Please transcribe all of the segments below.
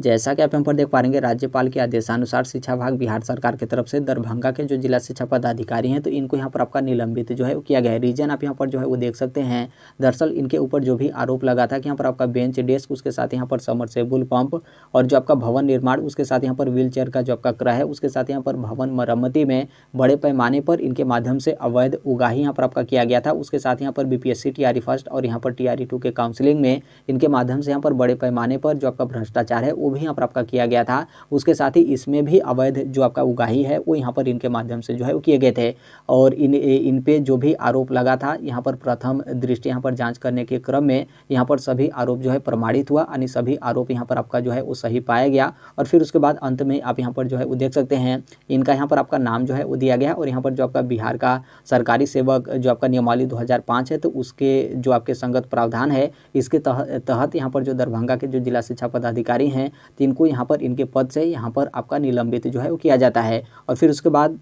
जैसा कि आप यहाँ पर देख पा रहे राज्यपाल के आदेशानुसार शिक्षा विभाग बिहार सरकार की तरफ से दरभंगा के जो जिला शिक्षा पदाधिकारी हैं तो इनको यहाँ पर आपका निलंबित जो है वो किया गया है। रीजन आप यहाँ पर जो है वो देख सकते हैं। दरअसल इनके ऊपर जो भी आरोप लगा था कि यहाँ पर आपका बेंच डेस्क, उसके साथ यहाँ पर समरसेबुल पंप और जो आपका भवन निर्माण, उसके साथ यहाँ पर व्हील चेयर का जो आपका क्रय है, उसके साथ यहाँ पर भवन मरम्मति में बड़े पैमाने पर इनके माध्यम से अवैध उगाही यहाँ पर आपका किया गया था। उसके साथ यहाँ पर बीपीएससी टीआरई फर्स्ट और यहाँ पर टीआरई 2 के काउंसलिंग में इनके माध्यम से यहाँ पर बड़े पैमाने पर जो आपका भ्रष्टाचार है वो भी यहाँ पर आपका किया गया था। उसके साथ ही इसमें भी अवैध जो आपका उगाही है वो यहाँ पर इनके माध्यम से जो है वो किए गए थे। और इन पे जो भी आरोप लगा था यहाँ पर प्रथम दृष्टि यहाँ पर जांच करने के क्रम में यहाँ पर सभी आरोप जो है प्रमाणित हुआ, यानी सभी आरोप यहाँ पर आपका जो है वो सही पाया गया। और फिर उसके बाद अंत में आप यहाँ पर जो है वो देख सकते हैं इनका यहाँ पर आपका नाम जो है वो दिया गया। और यहाँ पर जो आपका बिहार का सरकारी सेवक जो आपका नियमावली 2005 है तो उसके जो आपके संगत प्रावधान है इसके तहत यहाँ पर जो दरभंगा के जो जिला शिक्षा पदाधिकारी हैं तो इनको यहाँ पर इनके पद से यहाँ पर आपका निलंबित जो है वो किया जाता है। और फिर उसके बाद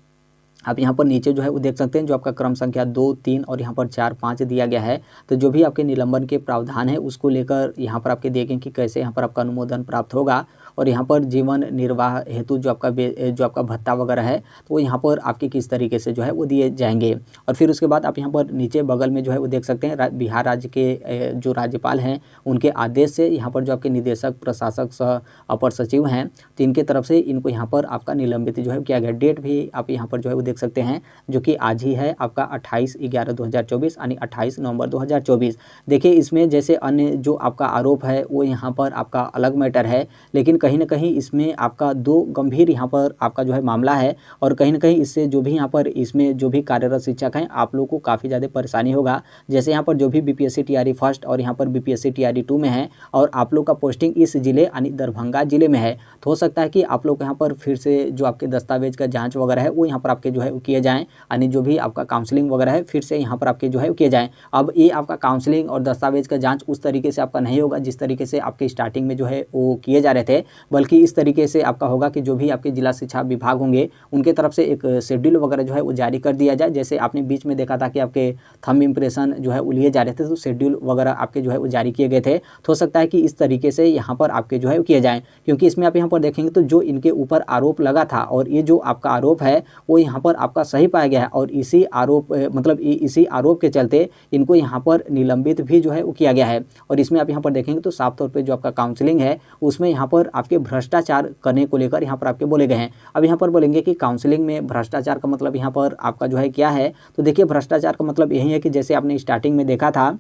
आप यहाँ पर नीचे जो है वो देख सकते हैं जो आपका क्रम संख्या 2, 3 और यहाँ पर 4, 5 दिया गया है। तो जो भी आपके निलंबन के प्रावधान है उसको लेकर यहाँ पर आपके देखें कि कैसे यहाँ पर आपका अनुमोदन प्राप्त होगा। और यहाँ पर जीवन निर्वाह हेतु जो आपका भत्ता वगैरह है तो वो यहाँ पर आपके किस तरीके से जो है वो दिए जाएंगे। और फिर उसके बाद आप यहाँ पर नीचे बगल में जो है वो देख सकते हैं बिहार राज्य के जो राज्यपाल हैं उनके आदेश से यहाँ पर जो आपके निदेशक, प्रशासक, सह अपर सचिव हैं तो इनके तरफ से इनको यहाँ पर आपका निलंबित जो है किया गया। डेट भी आप यहाँ पर जो है वो देख सकते हैं जो कि आज ही है आपका 28/11/2024 यानी 28 नवंबर 2024। देखिए इसमें जैसे अन्य जो आपका आरोप है वो यहाँ पर आपका अलग मैटर है, लेकिन कहीं ना कहीं इसमें आपका 2 गंभीर यहाँ पर आपका जो है मामला है। और कहीं ना कहीं इससे जो भी यहाँ पर इसमें जो भी कार्यरत शिक्षक हैं आप लोगों को काफ़ी ज़्यादा परेशानी होगा। जैसे यहाँ पर जो भी बीपीएससी टीआरई फर्स्ट और यहाँ पर बीपीएससी टीआरई 2 में है और आप लोग का पोस्टिंग इस जिले यानी दरभंगा जिले में है तो हो सकता है कि आप लोग यहाँ पर फिर से जो आपके दस्तावेज का जाँच वगैरह है वो यहाँ पर आपके जो है किए जाएँ, यानी जो भी आपका काउंसलिंग वगैरह है फिर से यहाँ पर आपके जो है किए जाएँ। अब ये आपका काउंसलिंग और दस्तावेज का जांच उस तरीके से आपका नहीं होगा जिस तरीके से आपके स्टार्टिंग में जो है वो किए जा रहे थे, बल्कि इस तरीके से आपका होगा कि जो भी आपके जिला शिक्षा विभाग होंगे उनके तरफ से एक शेड्यूल वगैरह जो है वो जारी कर दिया जाए। जैसे आपने बीच में देखा था कि आपके थंब इम्प्रेशन जो है वो लिए जा रहे थे तो शेड्यूल वगैरह आपके जो है वो जारी किए गए थे। तो हो सकता है कि इस तरीके से यहाँ पर आपके जो है किए जाएँ, क्योंकि इसमें आप यहाँ पर देखेंगे तो जो इनके ऊपर आरोप लगा था और ये जो आपका आरोप है वो यहाँ पर आपका सही पाया गया है। और इसी आरोप मतलब इसी आरोप के चलते इनको यहाँ पर निलंबित भी जो है वो किया गया है। और इसमें आप यहाँ पर देखेंगे तो साफ तौर पे जो आपका काउंसलिंग है उसमें यहाँ पर आपके भ्रष्टाचार करने को लेकर यहाँ पर आपके बोले गए हैं। अब यहाँ पर बोलेंगे कि काउंसलिंग में भ्रष्टाचार का मतलब यहाँ पर आपका जो है क्या है, तो देखिए भ्रष्टाचार का मतलब यही है कि जैसे आपने स्टार्टिंग में देखा था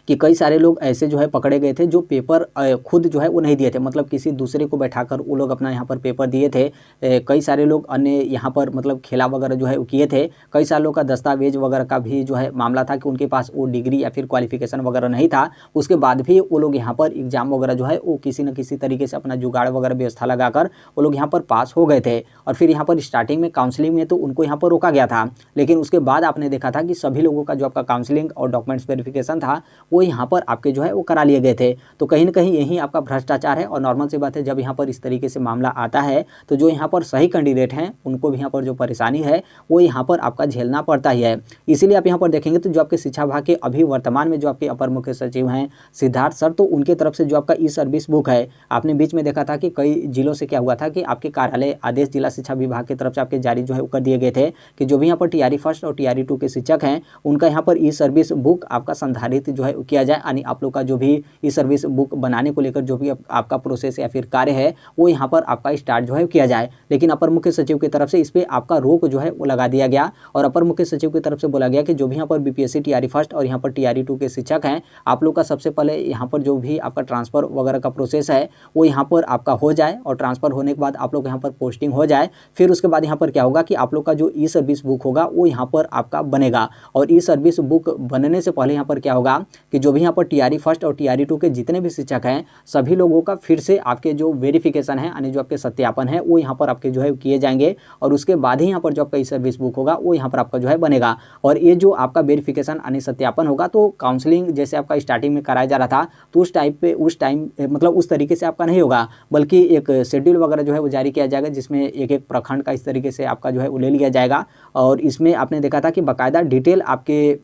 कि कई सारे लोग ऐसे जो है पकड़े गए थे जो पेपर खुद जो है वो नहीं दिए थे, मतलब किसी दूसरे को बैठाकर वो लोग अपना यहाँ पर पेपर दिए थे। कई सारे लोग अन्य यहाँ पर मतलब खेला वगैरह जो है वो किए थे। कई सालों का दस्तावेज वगैरह का भी जो है मामला था कि उनके पास वो डिग्री या फिर क्वालिफिकेशन वगैरह नहीं था, उसके बाद भी वो लोग यहाँ पर एग्जाम वगैरह जो है वो किसी न किसी तरीके से अपना जुगाड़ वगैरह व्यवस्था लगाकर वो लोग यहाँ पर पास हो गए थे। और फिर यहाँ पर स्टार्टिंग में काउंसलिंग में तो उनको यहाँ पर रोका गया था, लेकिन उसके बाद आपने देखा था कि सभी लोगों का जो आपका काउंसलिंग और डॉक्यूमेंट्स वेरिफिकेशन था वो यहाँ पर आपके जो है वो करा लिए गए थे। तो कहीं ना कहीं यही आपका भ्रष्टाचार है। और नॉर्मल सी बात है जब यहाँ पर इस तरीके से मामला आता है तो जो यहाँ पर सही कैंडिडेट हैं उनको भी यहाँ पर जो परेशानी है वो यहाँ पर आपका झेलना पड़ता ही है। इसीलिए आप यहाँ पर देखेंगे तो जो आपके शिक्षा विभाग के अभी वर्तमान में जो आपके अपर मुख्य सचिव हैं सिद्धार्थ सर, तो उनके तरफ से जो आपका ई सर्विस बुक है, आपने बीच में देखा था कि कई जिलों से क्या हुआ था कि आपके कार्यालय आदेश जिला शिक्षा विभाग की तरफ से आपके जारी जो है कर दिए गए थे कि जो भी यहाँ पर टीआरई फर्स्ट और टीआरई 2 के शिक्षक हैं उनका यहाँ पर ई सर्विस बुक आपका संधारित जो है किया जाए, यानी आप लोग का जो भी ई सर्विस बुक बनाने को लेकर जो भी आपका प्रोसेस या फिर कार्य है वो यहाँ पर आपका स्टार्ट जो है किया जाए। लेकिन अपर मुख्य सचिव की तरफ से इस पर आपका रोक जो है वो लगा दिया गया। और अपर मुख्य सचिव की तरफ से बोला गया कि जो भी यहाँ पर बीपीएससी टीआरई फर्स्ट और यहाँ पर टीआरई 2 के शिक्षक हैं आप लोग का सबसे पहले यहाँ पर जो भी आपका ट्रांसफर वगैरह का प्रोसेस है वो यहाँ पर आपका हो जाए, और ट्रांसफर होने के बाद आप लोग यहाँ पर पोस्टिंग हो जाए। फिर उसके बाद यहाँ पर क्या होगा कि आप लोग का जो ई सर्विस बुक होगा वो यहाँ पर आपका बनेगा। और ई सर्विस बुक बनने से पहले यहाँ पर क्या होगा कि जो भी यहाँ पर टीआरई फर्स्ट और टीआरई 2 के जितने भी शिक्षक हैं सभी लोगों का फिर से आपके जो वेरिफिकेशन है यानी जो आपके सत्यापन है वो यहाँ पर आपके जो है किए जाएंगे। और उसके बाद ही यहाँ पर जो आपका ई सर्विस बुक होगा वो यहाँ पर आपका जो है बनेगा। और ये जो आपका वेरिफिकेशन यानी सत्यापन होगा तो काउंसलिंग जैसे आपका स्टार्टिंग में कराया जा रहा था तो उस टाइम मतलब उस तरीके से आपका नहीं होगा, बल्कि एक शेड्यूल वगैरह जो है वो जारी किया जाएगा जिसमें एक एक प्रखंड का इस तरीके से आपका जो है वो ले लिया जाएगा। और इसमें आपने देखा था कि बाकायदा डिटेल आपके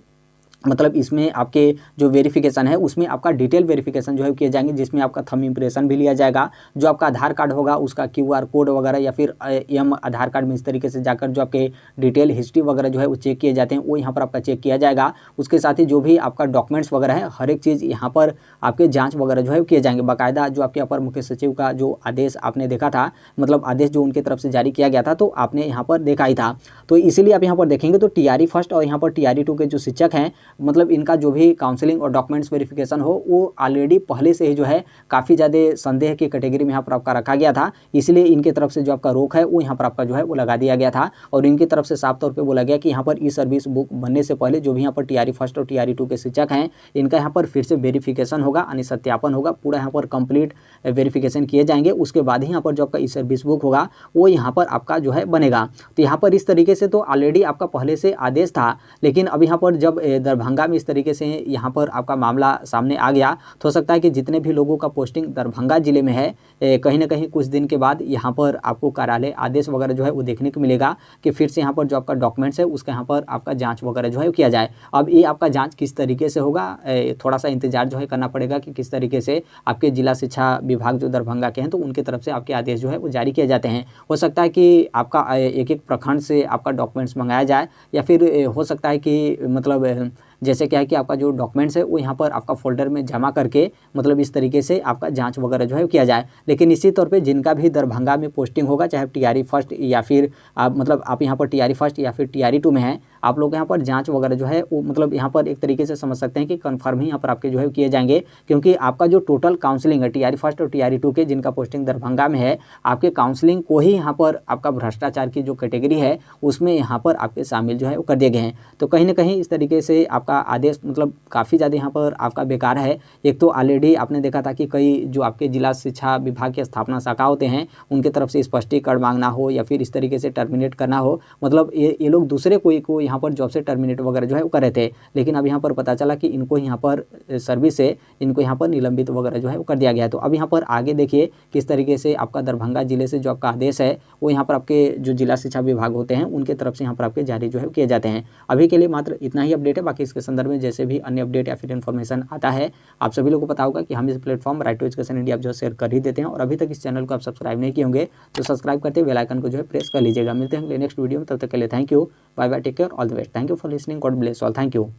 मतलब इसमें आपके जो वेरिफिकेशन है उसमें आपका डिटेल वेरिफिकेशन जो है किए जाएंगे, जिसमें आपका थंब इम्प्रेशन भी लिया जाएगा, जो आपका आधार कार्ड होगा उसका QR कोड वगैरह या फिर एम आधार कार्ड में इस तरीके से जाकर जो आपके डिटेल हिस्ट्री वगैरह जो है वो चेक किए जाते हैं, वो यहाँ पर आपका चेक किया जाएगा। उसके साथ ही जो भी आपका डॉक्यूमेंट्स वगैरह है हर एक चीज़ यहाँ पर आपके जाँच वगैरह जो है किए जाएंगे। बाकायदा जो आपके अपर मुख्य सचिव का जो आदेश आपने देखा था, मतलब आदेश जो उनकी तरफ से जारी किया गया था, तो आपने यहाँ पर देखा ही था। तो इसीलिए आप यहाँ पर देखेंगे तो TRE फर्स्ट और यहाँ पर TRE 2 के जो शिक्षक हैं, मतलब इनका जो भी काउंसलिंग और डॉक्यूमेंट्स वेरिफिकेशन हो वो ऑलरेडी पहले से ही जो है काफ़ी ज़्यादा संदेह की कैटेगरी में यहाँ पर आपका रखा गया था। इसलिए इनकी तरफ से जो आपका रोक है वो यहाँ पर आपका जो है वो लगा दिया गया था, और इनकी तरफ से साफ तौर पे बोला गया कि यहाँ पर सर्विस बुक बनने से पहले जो भी यहाँ पर TRE फर्स्ट और TRE 2 के शिक्षक हैं, इनका यहाँ पर फिर से वेरिफिकेशन होगा, यानी सत्यापन होगा, पूरा यहाँ पर कंप्लीट वेरिफिकेशन किए जाएंगे। उसके बाद ही यहाँ पर जो आपका सर्विस बुक होगा वो यहाँ पर आपका जो है बनेगा। तो यहाँ पर इस तरीके से तो ऑलरेडी आपका पहले से आदेश था, लेकिन अब यहाँ पर जब दरभंगा में इस तरीके से यहाँ पर आपका मामला सामने आ गया, तो हो सकता है कि जितने भी लोगों का पोस्टिंग दरभंगा जिले में है, कहीं ना कहीं कुछ दिन के बाद यहाँ पर आपको कार्यालय आदेश वगैरह जो है वो देखने को मिलेगा कि फिर से यहाँ पर जो आपका डॉक्यूमेंट्स है उसका यहाँ पर आपका जांच वगैरह जो है किया जाए। अब ये आपका जांच किस तरीके से होगा, थोड़ा सा इंतजार जो है करना पड़ेगा कि किस तरीके से आपके जिला शिक्षा विभाग जो दरभंगा के हैं तो उनकी तरफ से आपके आदेश जो है वो जारी किए जाते हैं। हो सकता है कि आपका एक एक प्रखंड से आपका डॉक्यूमेंट्स मंगाया जाए, या फिर हो सकता है कि मतलब जैसे क्या है कि आपका जो डॉक्यूमेंट्स है वो यहाँ पर आपका फोल्डर में जमा करके मतलब इस तरीके से आपका जांच वगैरह जो है किया जाए। लेकिन इसी तौर पे जिनका भी दरभंगा में पोस्टिंग होगा, चाहे TRE फर्स्ट या फिर आप मतलब आप यहाँ पर TRE फर्स्ट या फिर TRE 2 में हैं, आप लोग यहाँ पर जांच वगैरह जो है वो मतलब यहाँ पर एक तरीके से समझ सकते हैं कि कन्फर्म ही यहाँ पर आपके जो है किए जाएंगे, क्योंकि आपका जो टोटल काउंसलिंग है TRE फर्स्ट और TRE 2 के जिनका पोस्टिंग दरभंगा में है, आपके काउंसलिंग को ही यहाँ पर आपका भ्रष्टाचार की जो कैटेगरी है उसमें यहाँ पर आपके शामिल जो है वो कर दिए गए हैं। तो कहीं ना कहीं इस तरीके से आपका आदेश मतलब काफ़ी ज़्यादा यहाँ पर आपका बेकार है। एक तो ऑलरेडी आपने देखा था कि कई जो आपके जिला शिक्षा विभाग के स्थापना शाखा होते हैं उनके तरफ से स्पष्टीकरण मांगना हो या फिर इस तरीके से टर्मिनेट करना हो, मतलब ये लोग दूसरे कोई को यहाँ पर जॉब से टर्मिनेट वगैरह जो है वो कर रहे थे, लेकिन अब यहाँ पर पता चला कि इनको यहाँ पर सर्विस से इनको यहाँ पर निलंबित वगैरह जो है वो कर दिया गया। तो अब यहाँ पर आगे देखिए किस तरीके से आपका दरभंगा जिले से जो आपका आदेश है वो यहाँ पर आपके जो जिला शिक्षा विभाग होते हैं उनके तरफ से यहाँ पर आपके जारी जो है किए जाते हैं। अभी के लिए मात्र इतना ही अपडेट है, बाकी इसके संदर्भ में जैसे भी अन्य अपडेट या फिर इन्फॉर्मेशन आता है आप सभी लोगों को पता होगा कि हम इस platform right to education India आप जो शेयर कर ही देते हैं। और अभी तक इस चैनल को आप सब्सक्राइब नहीं किए होंगे तो सब्सक्राइब करते बेल आइकन को जो है प्रेस कर लीजिएगा। मिलते हैं नेक्स्ट वीडियो में, तब तक के लिए thank you, bye bye, take care, all the best, thank you for listening, God bless all, thank you.